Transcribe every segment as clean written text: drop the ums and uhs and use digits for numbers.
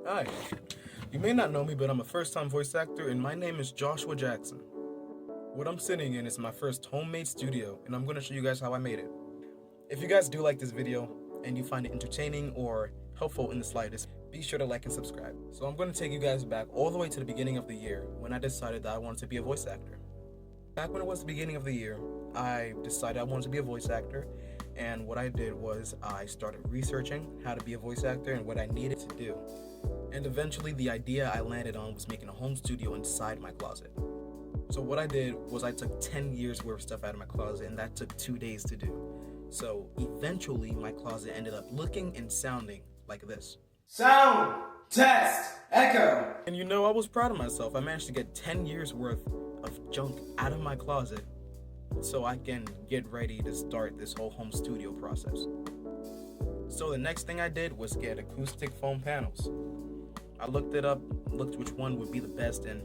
Hi. You may not know me, but I'm a first-time voice actor, and my name is Joshua Jackson. What I'm sitting in is my first homemade studio, and I'm going to show you guys how I made it. If you guys do like this video, and you find it entertaining or helpful in the slightest, be sure to like and subscribe. So I'm going to take you guys back all the way to the beginning of the year, when I decided that I wanted to be a voice actor. Back when it was the beginning of the year, I decided I wanted to be a voice actor, and what I did was I started researching how to be a voice actor and what I needed to do. And eventually the idea I landed on was making a home studio inside my closet. So what I did was I took 10 years worth of stuff out of my closet, and that took 2 days to do. So eventually my closet ended up looking and sounding like this. Sound, test, echo. And you know, I was proud of myself. I managed to get 10 years worth of junk out of my closet so I can get ready to start this whole home studio process. So the next thing I did was get acoustic foam panels. I looked it up, looked which one would be the best, and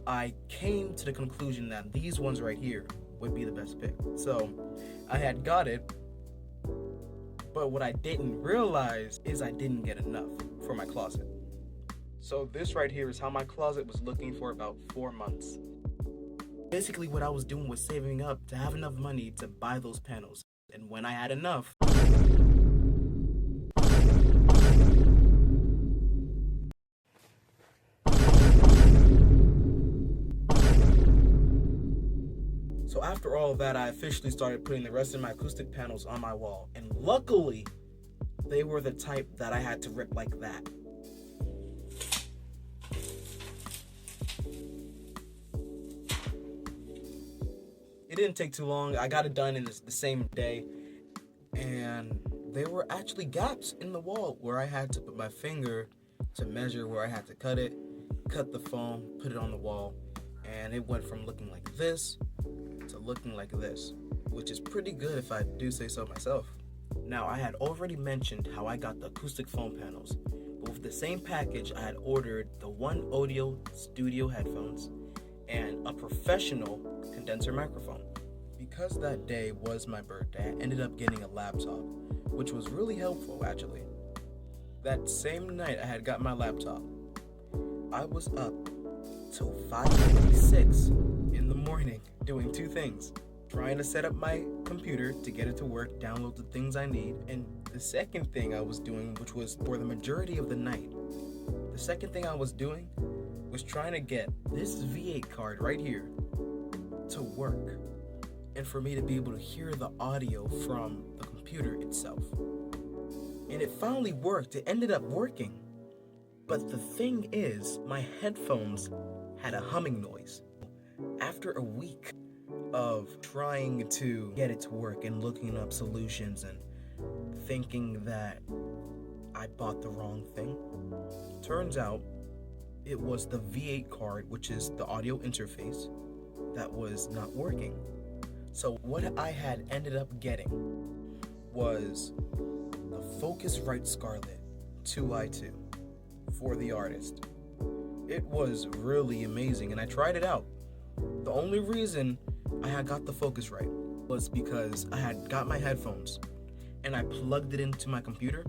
I came to the conclusion that these ones right here would be the best pick. So I had got it, but what I didn't realize is I didn't get enough for my closet. So this right here is how my closet was looking for about 4 months. Basically what I was doing was saving up to have enough money to buy those panels. And when I had enough, so after all of that, I officially started putting the rest of my acoustic panels on my wall. And luckily, they were the type that I had to rip like that. It didn't take too long. I got it done in the same day. And there were actually gaps in the wall where I had to put my finger to measure where I had to cut it, cut the foam, put it on the wall. And it went from looking like this to looking like this, which is pretty good if I do say so myself. Now, I had already mentioned how I got the acoustic foam panels, but with the same package, I had ordered the one audio studio headphones and a professional condenser microphone. Because that day was my birthday, I ended up getting a laptop, which was really helpful actually. That same night I had got my laptop, I was up till 5:56 in the morning doing two things: trying to set up my computer to get it to work, download the things I need, and the second thing I was doing, which was for the majority of the night, the second thing I was doing was trying to get this V8 card right here to work, and for me to be able to hear the audio from the computer itself. And it finally worked. It ended up working. But the thing is, my headphones had a humming noise. After a week of trying to get it to work and looking up solutions and thinking that I bought the wrong thing, turns out it was the V8 card, which is the audio interface, that was not working. So what I had ended up getting was the Focusrite Scarlett 2i2 for the artist. It was really amazing, and I tried it out. The only reason I had got the Focusrite was because I had got my headphones and I plugged it into my computer,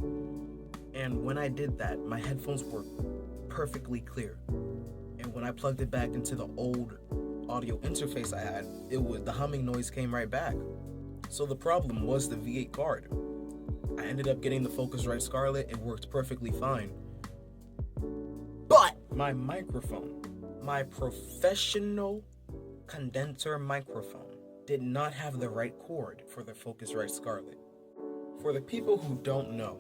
and when I did that, my headphones were perfectly clear. And when I plugged it back into the old audio interface I had, the humming noise came right back. So the problem was the V8 card. I ended up getting the Focusrite Scarlett. It worked perfectly fine. But my microphone, my professional condenser microphone, did not have the right cord for the Focusrite Scarlett. For the people who don't know,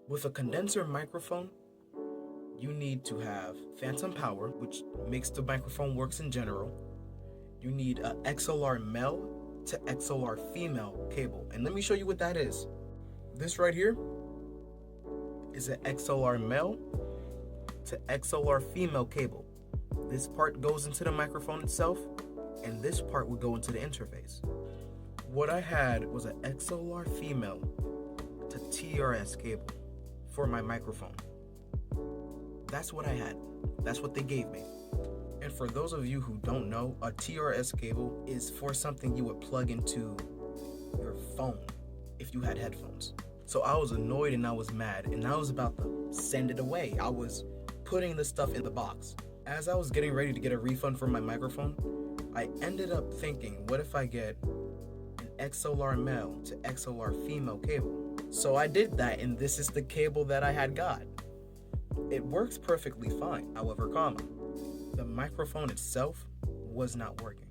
with a condenser microphone, you need to have phantom power, which makes the microphone works in general. You need a XLR male to XLR female cable. And let me show you what that is. This right here is an XLR male to XLR female cable. This part goes into the microphone itself, and this part would go into the interface. What I had was an XLR female to TRS cable for my microphone. That's what I had. That's what they gave me. And for those of you who don't know, a TRS cable is for something you would plug into your phone if you had headphones. So I was annoyed and I was mad, and I was about to send it away. I was putting the stuff in the box. As I was getting ready to get a refund for my microphone, I ended up thinking, what if I get an XLR male to XLR female cable? So I did that, and this is the cable that I had got. It works perfectly fine, however, the microphone itself was not working.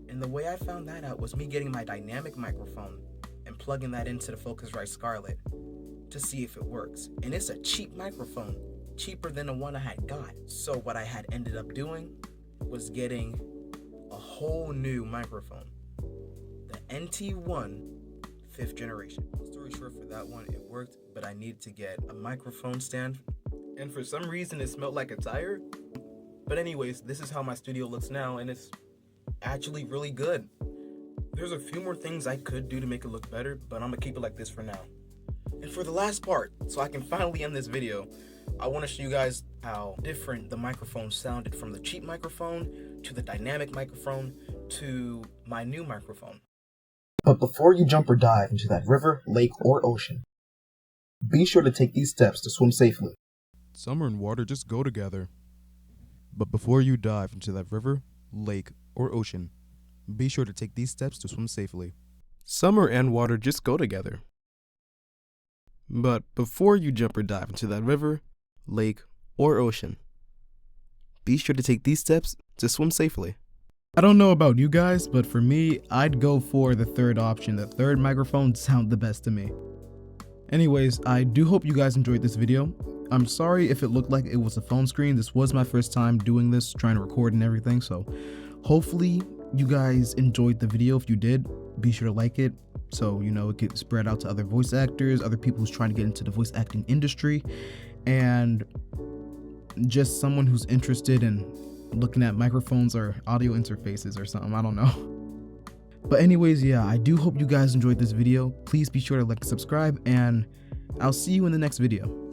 And the way I found that out was me getting my dynamic microphone and plugging that into the Focusrite Scarlett to see if it works. And it's a cheap microphone, cheaper than the one I had got. So what I had ended up doing was getting a whole new microphone, the NT1 5th generation. Long story short, for that one, it worked, but I needed to get a microphone stand, and for some reason it smelled like a tire. But anyways, this is how my studio looks now, and it's actually really good. There's a few more things I could do to make it look better, but I'm gonna keep it like this for now. And for the last part, so I can finally end this video, I want to show you guys how different the microphone sounded from the cheap microphone to the dynamic microphone to my new microphone. But before you jump or dive into that river, lake, or ocean, be sure to take these steps to swim safely. Summer and water just go together. But before you dive into that river, lake, or ocean, be sure to take these steps to swim safely. Summer and water just go together. But before you jump or dive into that river, lake, or ocean, be sure to take these steps to swim safely. I don't know about you guys, but for me, I'd go for the third option. The third microphone sounds the best to me. Anyways, I do hope you guys enjoyed this video. I'm sorry if it looked like it was a phone screen. This was my first time doing this, trying to record and everything, so hopefully you guys enjoyed the video. If you did, be sure to like it so it could spread out to other voice actors, other people who's trying to get into the voice acting industry, and just someone who's interested in looking at microphones or audio interfaces or something. I don't know. But anyways, yeah, I do hope you guys enjoyed this video. Please be sure to like and subscribe, and I'll see you in the next video.